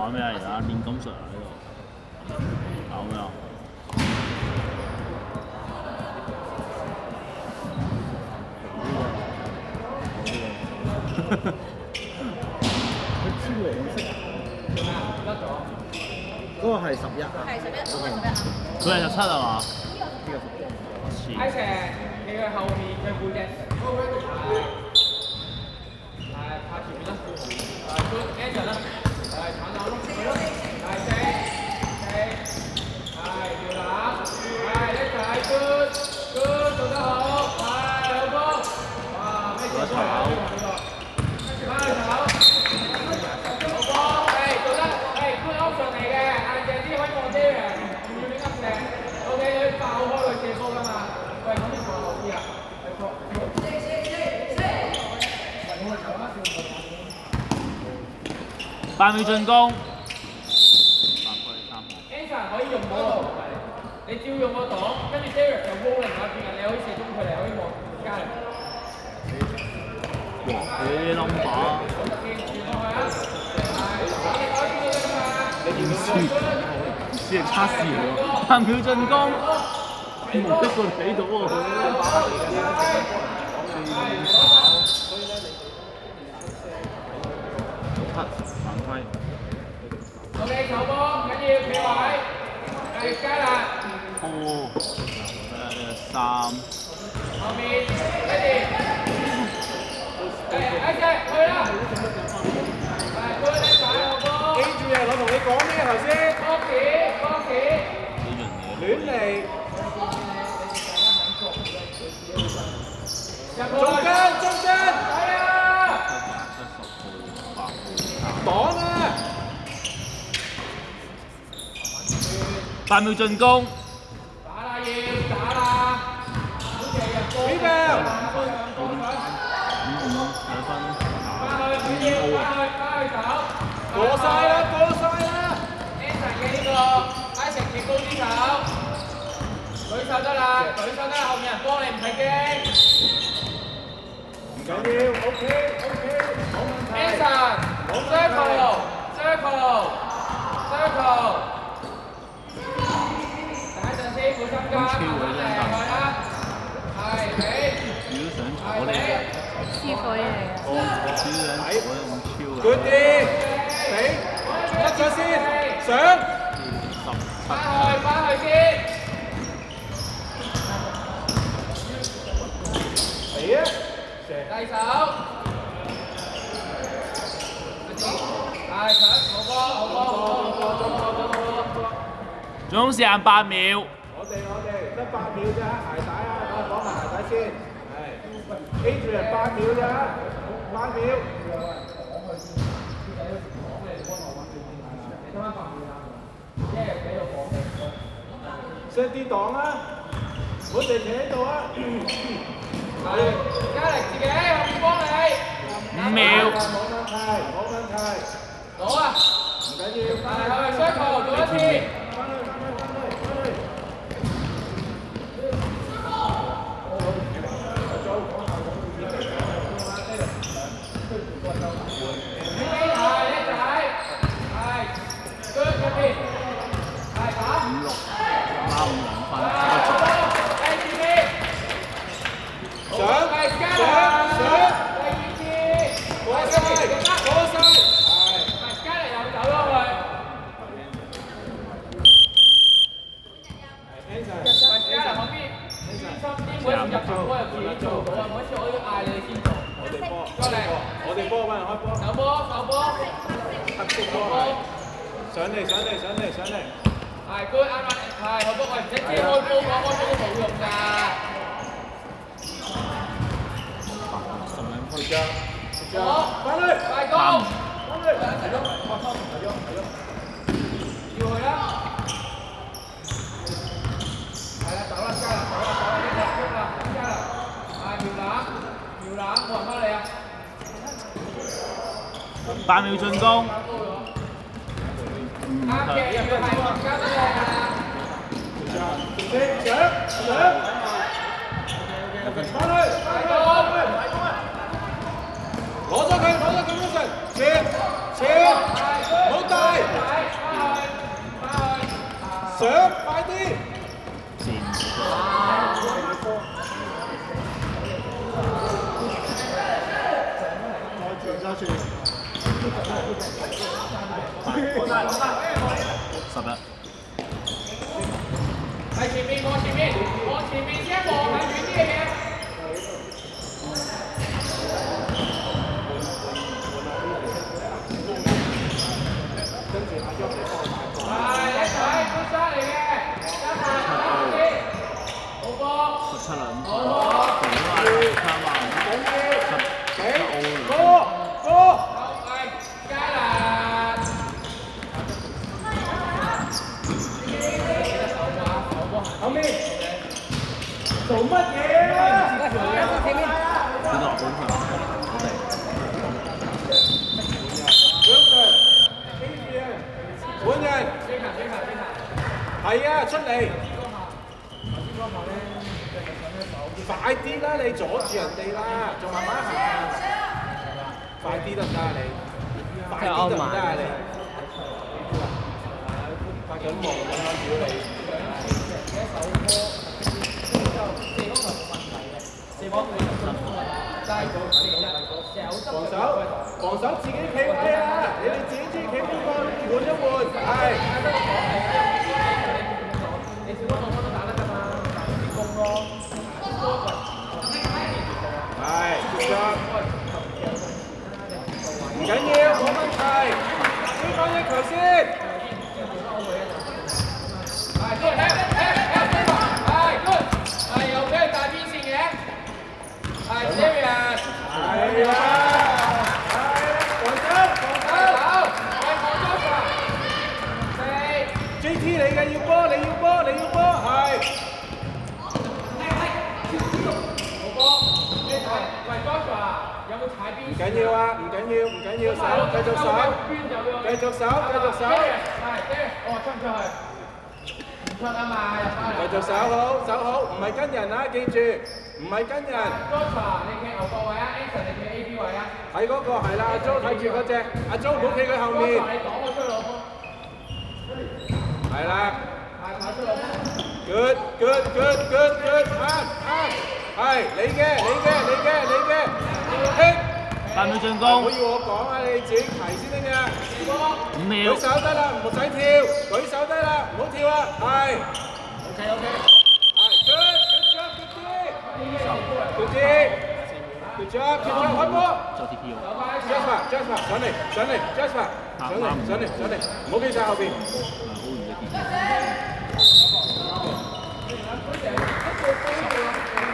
搞咩啊？而家練金術啊？呢度搞咩啊？佢超黃色。嗰個係11啊。係11，嗰個係11啊。佢係17係嘛？呢個11。阿成，你去後面嘅背脊。係拍前面啦。係 good answer 啦。係鏟手咯。係四，係搖籃，係一齊 good good 做得好，係好波。哇！咩做都係呢個。翻去手。好波，係做得，係 good option 嚟嘅，硬淨啲可以望啲嘅，唔要亂噏嘅。OK， 你爆開佢射波㗎嘛？喂，咁你坐後啲啊？係錯。8秒進攻。Anson 可以用嗰個，你照用個檔，跟住 Derek 就 rolling 下轉人，你可以射中佢哋，可以望加力。哇！佢啲 number。只係測試喎，8秒進攻，冇一個睇到喎犯規。OK， 球波唔緊要，企位，繼續加啦。哦，3。後面，ready，一隻去啦。係，過嚟打球波。記住啊，我同你講咩頭先？波士，波士。亂嚟。中間，中間，係啊。擋啊！8秒進攻。打啦，要打啦。好嘅，入波。呢邊。翻去走。過晒啦，過晒啦。Anson 嘅呢個，Isaac 嘅高啲手，舉手得啦，舉手得啦，後面人幫你唔使驚。唔緊要 ，OK，冇問題。Anson，circle，等一陣先，小心㗎，慢慢嚟，係啦，係俾，係俾。師傅嚟嘅。Good 啲，俾，得咗先，上。翻去先。嚟啊！遞手。係搶，好波。總時間8秒。我哋得8秒啫，鞋帶啊，等我講埋鞋帶先。係 Adrian 8秒啫，8秒。set 啲檔啊，唔好淨企喺度啊。係，加力自己，後面幫你。 5秒。冇問題。攞啊！唔緊要，係 circle 做一次。翻去。我哋波，揾人開波。手波。黑色波係。上嚟。係 good 啱啦，係好波，喂唔使知開波講開波都冇用㗎。翻去。快攻！要去啦。係啦，走啦，加啦，係搖籃，冇人幫你啊。 8秒進攻。啱嘅，要係黃家都靚啊！翻去，攞咗佢，射，唔好帶。喺前面，往前面，往前面先望係遠啲嘅嘢。係一齊搬沙嚟嘅，一齊好波。17輪，好波。後面做乜嘢啊？邊度好強？本人係啊，出嚟！快啲啦！你阻住人哋啦，仲慢慢行。快啲得唔得啊你？快啲得唔得啊你？發緊夢啊！屌你！防守自己企位啊！你哋自己知企邊個，換一換，係。你小波都打得㗎嘛，啲攻咯。係，接咗。唔緊要，冇問題。追翻一球先。係 good， 係 good， 係又俾佢大邊線嘅，係 serious， 係啊。JT 嚟嘅要波，你要波，你要波，係。好波，喂 Joshua， 有冇踩邊？唔緊要啊，唔緊要，唔緊要，手，繼續手，繼續手，繼續手。係，哦，出唔出去？唔出啊嘛，入翻嚟。繼續手好，手好，唔係跟人啊，記住，唔係跟人。Joshua， 你企牛角位啊 ，Anson 你企 AB 位啊。睇嗰個係啦，阿 Jo 睇住嗰隻，阿 Jo 唔好企佢後面。你擋我出去攞波。係啦。Good， 啱，係你嘅，踢。8秒進唔攻。好要我講啊，你自己提先得㗎。5秒。舉手得啦，唔使跳，舉手得啦，唔好跳啊，係。OK， 係 good job， 開波。做 TPO。Jasper， 上嚟 ，Jasper， 唔好企晒後邊。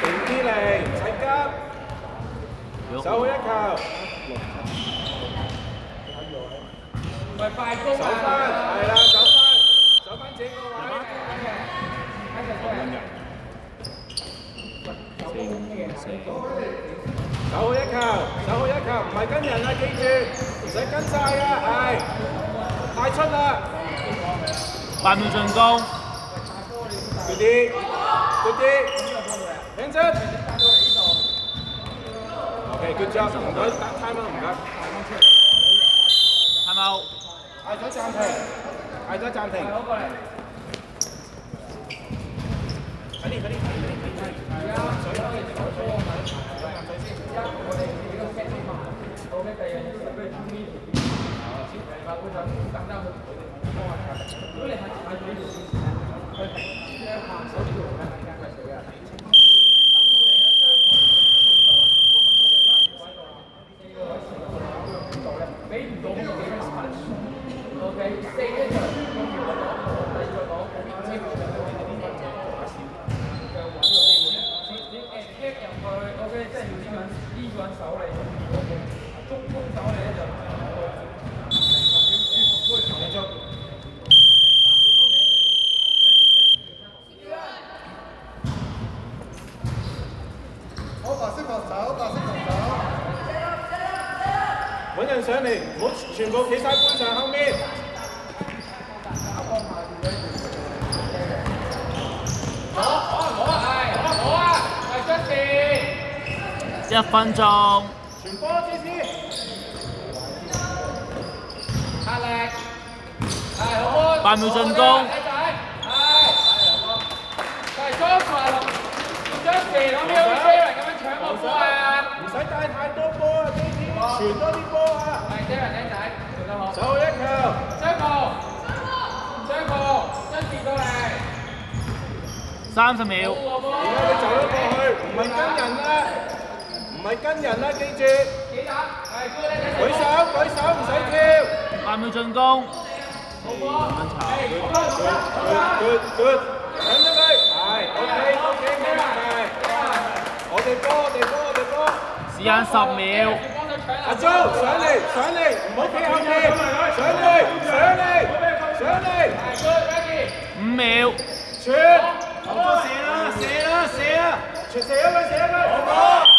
定啲嚟，唔使急。守好一球。喂，快攻啊！守翻，係啦，守翻自己個位。守好一球，唔係跟人啊，記住，唔使跟晒啊，係。太出啦。8秒進攻。嗰啲，認真。OK，good job，唔該，打 time 啊，唔該。time out。嗌咗暫停。快啲。揾人上嚟，唔好全部企晒半場後面。好啊，係出線。1分鐘。傳波，JT。壓力。係好。8秒進攻。係 Joshua 同 Justin 可唔可以好似 Darren 咁樣搶個波啊？唔使帶太多波啊，JT，傳多啲波啊。係 Darren 靚仔，做得好。守好一球。雙球。30秒。而家你走咗過去，唔係跟人啦，唔係跟人啦，記住。舉手，唔使跳。3秒進攻。慢慢炒。Good， 等咗佢。係 ，OK， 冇問題。我哋波。時間10秒。阿 Jo 上嚟，唔好企後面，上嚟。5秒。傳，射啦！射一佢。